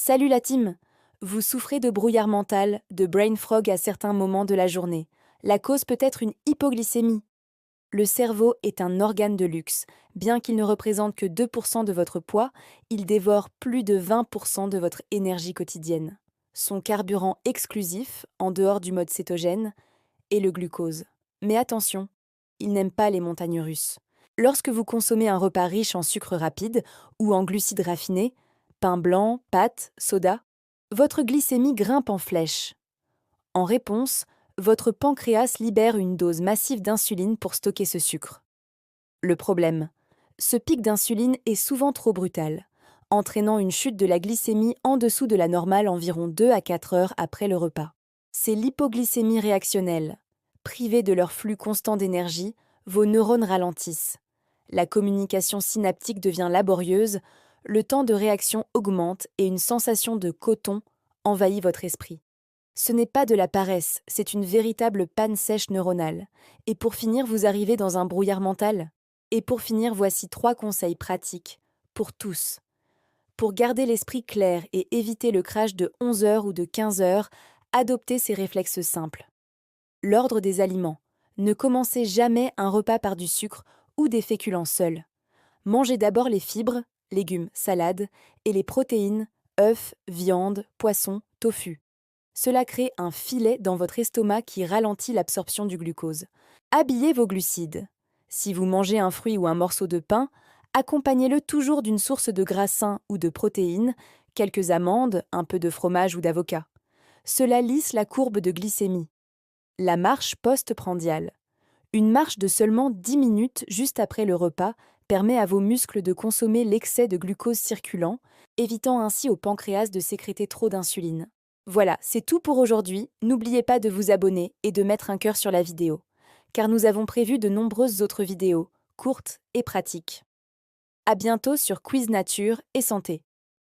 Salut la team! Vous souffrez de brouillard mental, de brain fog à certains moments de la journée. La cause peut être une hypoglycémie. Le cerveau est un organe de luxe. Bien qu'il ne représente que 2% de votre poids, il dévore plus de 20% de votre énergie quotidienne. Son carburant exclusif, en dehors du mode cétogène, est le glucose. Mais attention, il n'aime pas les montagnes russes. Lorsque vous consommez un repas riche en sucre rapide ou en glucides raffinés, pain blanc, pâtes, soda, votre glycémie grimpe en flèche. En réponse, votre pancréas libère une dose massive d'insuline pour stocker ce sucre. Le problème, ce pic d'insuline est souvent trop brutal, entraînant une chute de la glycémie en dessous de la normale environ 2 à 4 heures après le repas. C'est l'hypoglycémie réactionnelle. Privés de leur flux constant d'énergie, vos neurones ralentissent. La communication synaptique devient laborieuse, le temps de réaction augmente et une sensation de coton envahit votre esprit. Ce n'est pas de la paresse, c'est une véritable panne sèche neuronale. Et pour finir, vous arrivez dans un brouillard mental. Et pour finir, voici 3 conseils pratiques, pour tous. Pour garder l'esprit clair et éviter le crash de 11 heures ou de 15 heures, adoptez ces réflexes simples. L'ordre des aliments. Ne commencez jamais un repas par du sucre ou des féculents seuls. Mangez d'abord les fibres, légumes, salades, et les protéines, œufs, viande, poisson, tofu. Cela crée un filet dans votre estomac qui ralentit l'absorption du glucose. Habillez vos glucides. Si vous mangez un fruit ou un morceau de pain, accompagnez-le toujours d'une source de gras sain ou de protéines, quelques amandes, un peu de fromage ou d'avocat. Cela lisse la courbe de glycémie. La marche post-prandiale. Une marche de seulement 10 minutes juste après le repas permet à vos muscles de consommer l'excès de glucose circulant, évitant ainsi au pancréas de sécréter trop d'insuline. Voilà, c'est tout pour aujourd'hui. N'oubliez pas de vous abonner et de mettre un cœur sur la vidéo, car nous avons prévu de nombreuses autres vidéos, courtes et pratiques. À bientôt sur Quiz Nature et Santé.